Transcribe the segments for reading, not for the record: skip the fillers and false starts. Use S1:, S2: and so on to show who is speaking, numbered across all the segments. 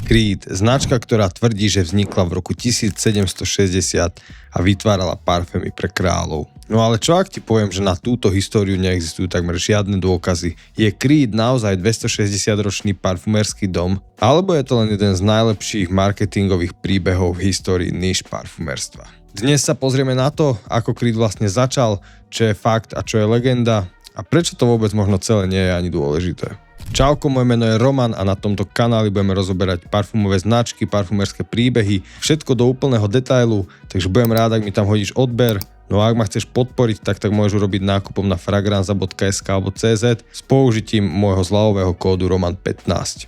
S1: Creed, značka, ktorá tvrdí, že vznikla v roku 1760 a vytvárala parfémy pre kráľov. No ale čo ak ti poviem, že na túto históriu neexistujú takmer žiadne dôkazy? Je Creed naozaj 260-ročný parfumerský dom? Alebo je to len jeden z najlepších marketingových príbehov v histórii níž parfumerstva? Dnes sa pozrieme na to, ako Creed vlastne začal, čo je fakt a čo je legenda a prečo to vôbec možno celé nie je ani dôležité. Čauko, moje meno je Roman a na tomto kanáli budeme rozoberať parfumové značky, parfumerské príbehy, všetko do úplného detailu, takže budem rád, ak mi tam hodíš odber. No a ak ma chceš podporiť, tak môžeš urobiť nákupom na fragranza.sk alebo CZ s použitím môjho zľavového kódu ROMAN15.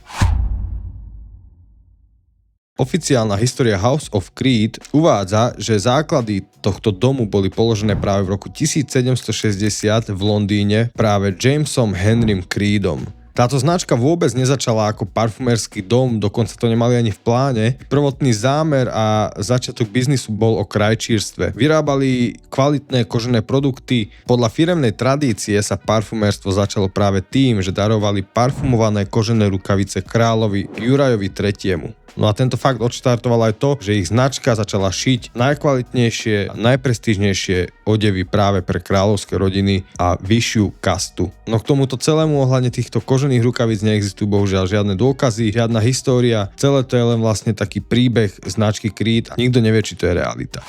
S1: Oficiálna história House of Creed uvádza, že základy tohto domu boli položené práve v roku 1760 v Londýne práve Jamesom Henrym Creedom. Táto značka vôbec nezačala ako parfumerský dom, dokonca to nemali ani v pláne. Prvotný zámer a začiatok biznisu bol o krajčírstve. Vyrábali kvalitné kožené produkty. Podľa firemnej tradície sa parfumérstvo začalo práve tým, že darovali parfumované kožené rukavice kráľovi Jurajovi III. No a tento fakt odštartoval aj to, že ich značka začala šiť najkvalitnejšie a najprestížnejšie odevy práve pre kráľovské rodiny a vyššiu kastu. No k tomuto celému ohľadne týchto kožených rukavíc neexistujú bohužiaľ žiadne dôkazy, žiadna história, celé to je len vlastne taký príbeh značky Creed a nikto nevie, či to je realita.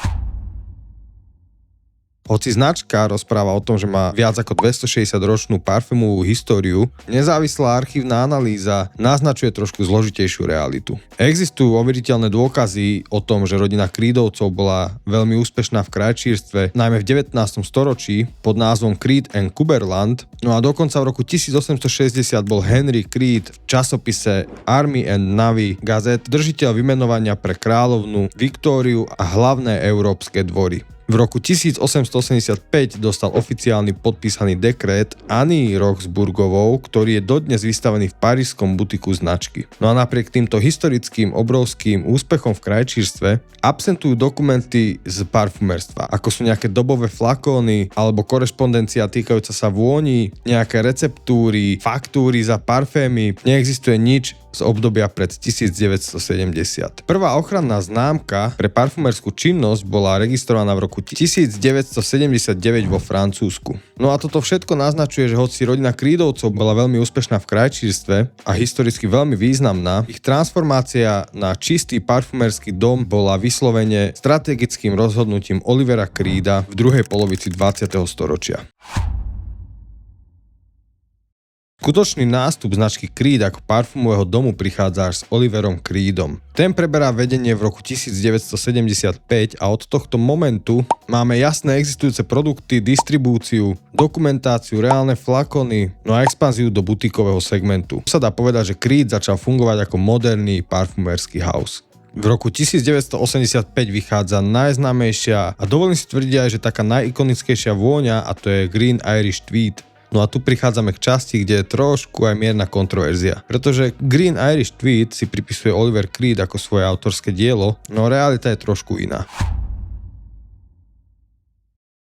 S1: Hoci značka rozpráva o tom, že má viac ako 260-ročnú parfémovú históriu, nezávislá archívna analýza naznačuje trošku zložitejšiu realitu. Existujú overiteľné dôkazy o tom, že rodina Creedovcov bola veľmi úspešná v krajčírstve, najmä v 19. storočí pod názvom Creed and Cumberland, no a dokonca v roku 1860 bol Henry Creed v časopise Army and Navy Gazette držiteľ vymenovania pre kráľovnú Viktóriu a hlavné európske dvory. V roku 1885 dostal oficiálny podpísaný dekrét Anny Roxburghovou, ktorý je dodnes vystavený v parížskom butiku značky. No a napriek týmto historickým obrovským úspechom v krajčírstve absentujú dokumenty z parfumerstva, ako sú nejaké dobové flakóny alebo korešpondencia týkajúca sa vôni, nejaké receptúry, faktúry za parfémy, neexistuje nič z obdobia pred 1970. Prvá ochranná známka pre parfumerskú činnosť bola registrovaná v roku 1979 vo Francúzsku. No a toto všetko naznačuje, že hoci rodina Creedovcov bola veľmi úspešná v krajčírstve a historicky veľmi významná, ich transformácia na čistý parfumerský dom bola vyslovene strategickým rozhodnutím Olivera Creeda v druhej polovici 20. storočia. Skutočný nástup značky Creed ako parfumového domu prichádza až s Oliverom Creedom. Ten preberá vedenie v roku 1975 a od tohto momentu máme jasné existujúce produkty, distribúciu, dokumentáciu, reálne flakony, no a expanziu do butikového segmentu. Sa dá povedať, že Creed začal fungovať ako moderný parfumerský house. V roku 1985 vychádza najznámejšia a dovolím si tvrdiť aj, že taká najikonickejšia vôňa a to je Green Irish Tweed. No a tu prichádzame k časti, kde je trošku aj mierna kontroverzia. Pretože Green Irish Tweed si pripisuje Oliver Creed ako svoje autorské dielo, no realita je trošku iná.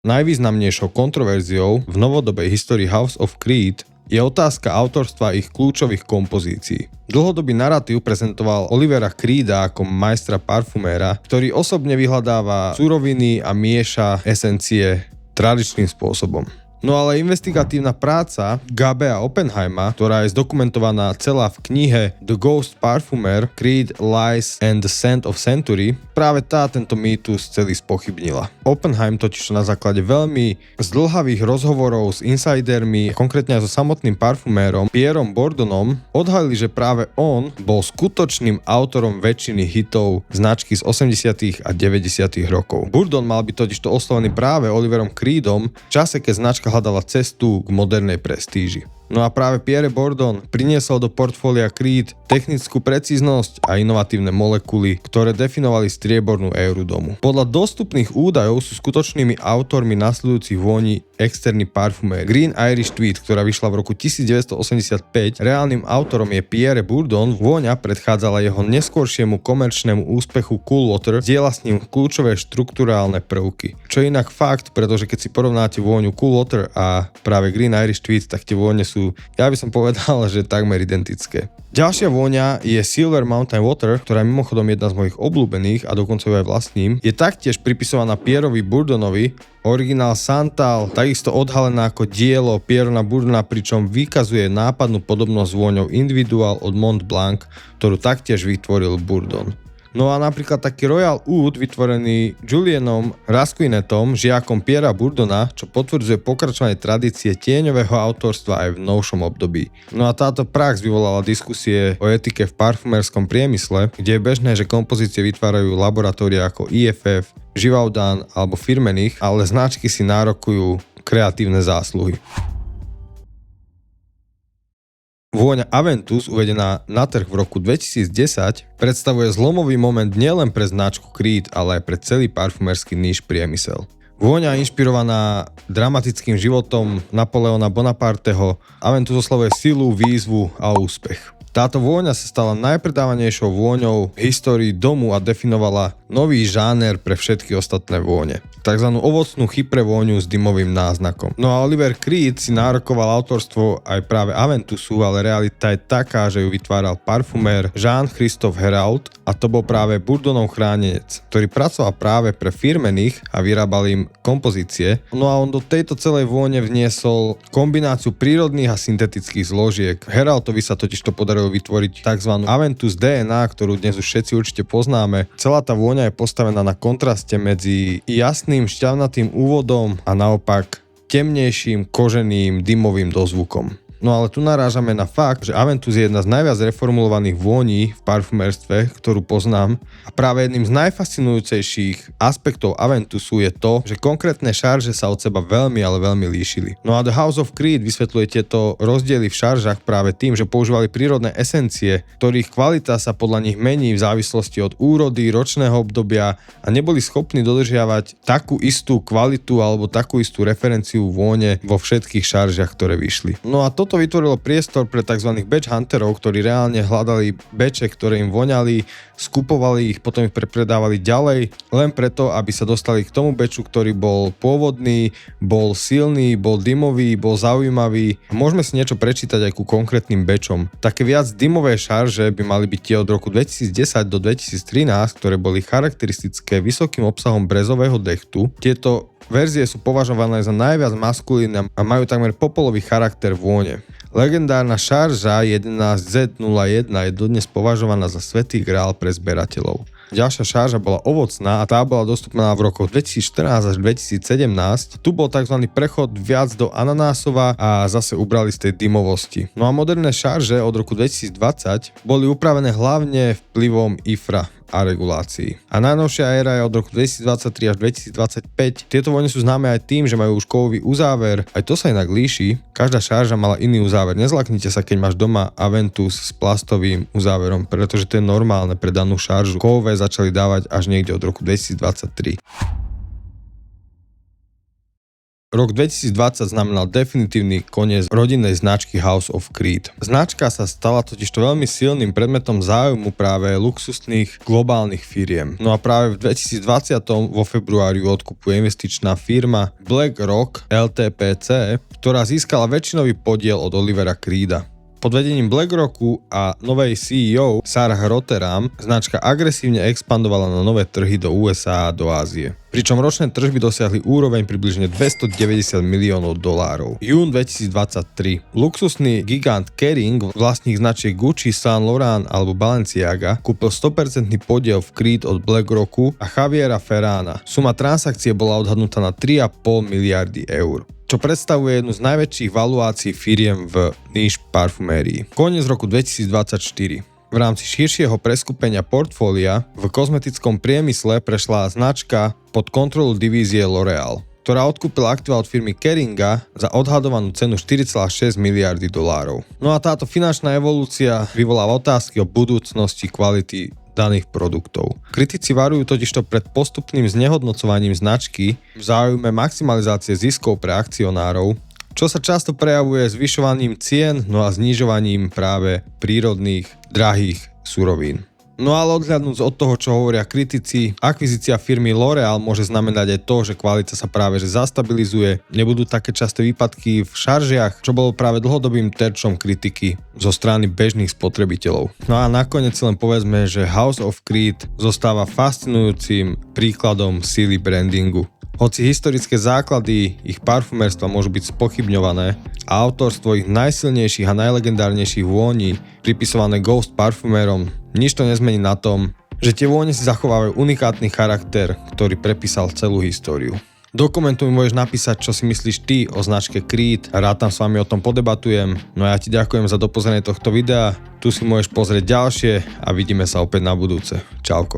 S1: Najvýznamnejšou kontroverziou v novodobej histórii House of Creed je otázka autorstva ich kľúčových kompozícií. Dlhodobý narratív prezentoval Olivera Creeda ako majstra parfuméra, ktorý osobne vyhľadáva suroviny a mieša esencie tradičným spôsobom. No ale investigatívna práca Gabea Oppenheima, ktorá je zdokumentovaná celá v knihe The Ghost Parfumer, Creed, Lies and the Scent of Century, práve tá tento mýtus celý spochybnila. Oppenheim totiž na základe veľmi zdĺhavých rozhovorov s insidermi, konkrétne aj so samotným parfumérom Pierrom Bourdonom, odhalili, že práve on bol skutočným autorom väčšiny hitov značky z 80. a 90. rokov. Bourdon mal byť totižto oslovený práve Oliverom Creedom v čase, keď značka hľadala cestu k modernej prestíži. No a práve Pierre Bourdon priniesol do portfólia Creed technickú precíznosť a inovatívne molekuly, ktoré definovali striebornú éru domu. Podľa dostupných údajov sú skutočnými autormi nasledujúcich vôni externý parfumér Green Irish Tweed, ktorá vyšla v roku 1985. Reálnym autorom je Pierre Bourdon. Vôňa predchádzala jeho neskôršiemu komerčnému úspechu Cool Water, diela s ním kľúčové štrukturálne prvky. Čo je inak fakt, pretože keď si porovnáte vôňu Cool Water a práve Green Irish Tweed, tak tie vône sú sú, ja by som povedal, že takmer identické. Ďalšia vôňa je Silver Mountain Water, ktorá je mimochodom jedna z mojich obľúbených a dokonca ju aj vlastním. Je taktiež pripisovaná Pierrovi Bourdonovi, originál Santal, takisto odhalená ako dielo Pierrona Bourdona, pričom vykazuje nápadnú podobnosť s vôňou Individual od Mont Blanc, ktorú taktiež vytvoril Bourdon. No a napríklad taký Royal Oud vytvorený Julienom Rasquinetom, žiakom Pierra Bourdona, čo potvrdzuje pokračovanie tradície tieňového autorstva aj v novšom období. No a táto prax vyvolala diskusie o etike v parfumerskom priemysle, kde je bežné, že kompozície vytvárajú laboratória ako IFF, Givaudan alebo Firmenich, ale značky si nárokujú kreatívne zásluhy. Vôňa Aventus, uvedená na trh v roku 2010, predstavuje zlomový moment nielen pre značku Creed, ale aj pre celý parfumerský níž priemysel. Vôňa inšpirovaná dramatickým životom Napoleona Bonaparteho, Aventus oslavuje silu, výzvu a úspech. Táto vôňa sa stala najpredávanejšou vôňou v histórii domu a definovala nový žáner pre všetky ostatné vône. Takzvanú ovocnú chypre vôňu s dymovým náznakom. No a Oliver Creed si nárokoval autorstvo aj práve Aventusu, ale realita je taká, že ju vytváral parfumér Jean-Christophe Hérault a to bol práve Bourdonov chránenec, ktorý pracoval práve pre Firmenich a vyrábal im kompozície. No a on do tejto celej vône vniesol kombináciu prírodných a syntetických zložiek. Héraultovi sa totižto podarilo vytvoriť tzv. Aventus DNA, ktorú dnes už všetci určite poznáme. Celá tá vôňa je postavená na kontraste medzi jasným šťavnatým úvodom a naopak temnejším koženým dymovým dozvukom. No ale tu narážame na fakt, že Aventus je jedna z najviac reformulovaných vôní v parfumerstve, ktorú poznám, a práve jedným z najfascinujúcejších aspektov Aventusu je to, že konkrétne šarže sa od seba veľmi, ale veľmi líšili. No a The House of Creed vysvetľuje tieto rozdiely v šaržách práve tým, že používali prírodné esencie, ktorých kvalita sa podľa nich mení v závislosti od úrody, ročného obdobia a neboli schopní dodržiavať takú istú kvalitu alebo takú istú referenciu vône vo všetkých šaržách, ktoré vyšli. No a toto vytvorilo priestor pre tzv. Batch hunterov, ktorí reálne hľadali beče, ktoré im voňali, skupovali ich, potom ich prepredávali ďalej, len preto, aby sa dostali k tomu beču, ktorý bol pôvodný, bol silný, bol dymový, bol zaujímavý. Môžeme si niečo prečítať aj ku konkrétnym bečom. Také viac dymové šarže by mali byť tie od roku 2010 do 2013, ktoré boli charakteristické vysokým obsahom brezového dechtu. Tieto verzie sú považované za najviac maskulínne a majú takmer popolový charakter vône. Legendárna šarža 11Z01 je dodnes považovaná za svätý grál pre zberateľov. Ďalšia šarža bola ovocná a tá bola dostupná v rokoch 2014 až 2017. Tu bol tzv. Prechod viac do ananásova a zase ubrali z tej dymovosti. No a moderné šarže od roku 2020 boli upravené hlavne vplyvom IFRA a regulácií. A najnovšia éra je od roku 2023 až 2025. Tieto vône sú známe aj tým, že majú už kovový uzáver. Aj to sa inak líši. Každá šarža mala iný uzáver. Nezlaknite sa, keď máš doma Aventus s plastovým uzáverom, pretože to je normálne pre danú šaržu. Kovové začali dávať až niekde od roku 2023. Rok 2020 znamenal definitívny koniec rodinnej značky House of Creed. Značka sa stala totižto veľmi silným predmetom záujmu práve luxusných globálnych firiem. No a práve v 2020 vo februári odkupuje investičná firma BlackRock LTPC, ktorá získala väčšinový podiel od Olivera Creeda. Pod vedením BlackRocku a novej CEO Sarah Rotterdam značka agresívne expandovala na nové trhy do USA a do Ázie. Pričom ročné tržby dosiahli úroveň približne $290 miliónov. Jún 2023. Luxusný gigant Kering, vlastník značiek Gucci, Saint Laurent alebo Balenciaga, kúpil 100% podiel v Creed od BlackRocku a Javiera Ferrana. Suma transakcie bola odhadnutá na 3,5 miliardy eur, čo predstavuje jednu z najväčších valuácií firiem v níž parfumérii. Koniec roku 2024. V rámci širšieho preskupenia portfólia v kozmetickom priemysle prešla značka pod kontrolu divízie L'Oréal, ktorá odkúpila aktíva od firmy Keringa za odhadovanú cenu $4,6 miliardy. No a táto finančná evolúcia vyvoláva otázky o budúcnosti kvality daných produktov. Kritici varujú totižto pred postupným znehodnocovaním značky v záujme maximalizácie ziskov pre akcionárov, čo sa často prejavuje zvyšovaním cien, no a znižovaním práve prírodných, drahých surovín. No ale odhľadnúť od toho, čo hovoria kritici, akvizícia firmy L'Oréal môže znamenať aj to, že kvalita sa práve že zastabilizuje, nebudú také časté výpadky v šaržiach, čo bolo práve dlhodobým terčom kritiky zo strany bežných spotrebiteľov. No a nakoniec len povedzme, že House of Creed zostáva fascinujúcim príkladom síly brandingu. Hoci historické základy ich parfumerstva môžu byť spochybňované a autorstvo ich najsilnejších a najlegendárnejších vôní pripisované Ghost parfumérom, nič to nezmení na tom, že tie vône si zachovávajú unikátny charakter, ktorý prepísal celú históriu. Do komentu mi môžeš napísať, čo si myslíš ty o značke Creed, rád tam s vami o tom podebatujem. No a ja ti ďakujem za dopozrenie tohto videa, tu si môžeš pozrieť ďalšie a vidíme sa opäť na budúce. Čauko.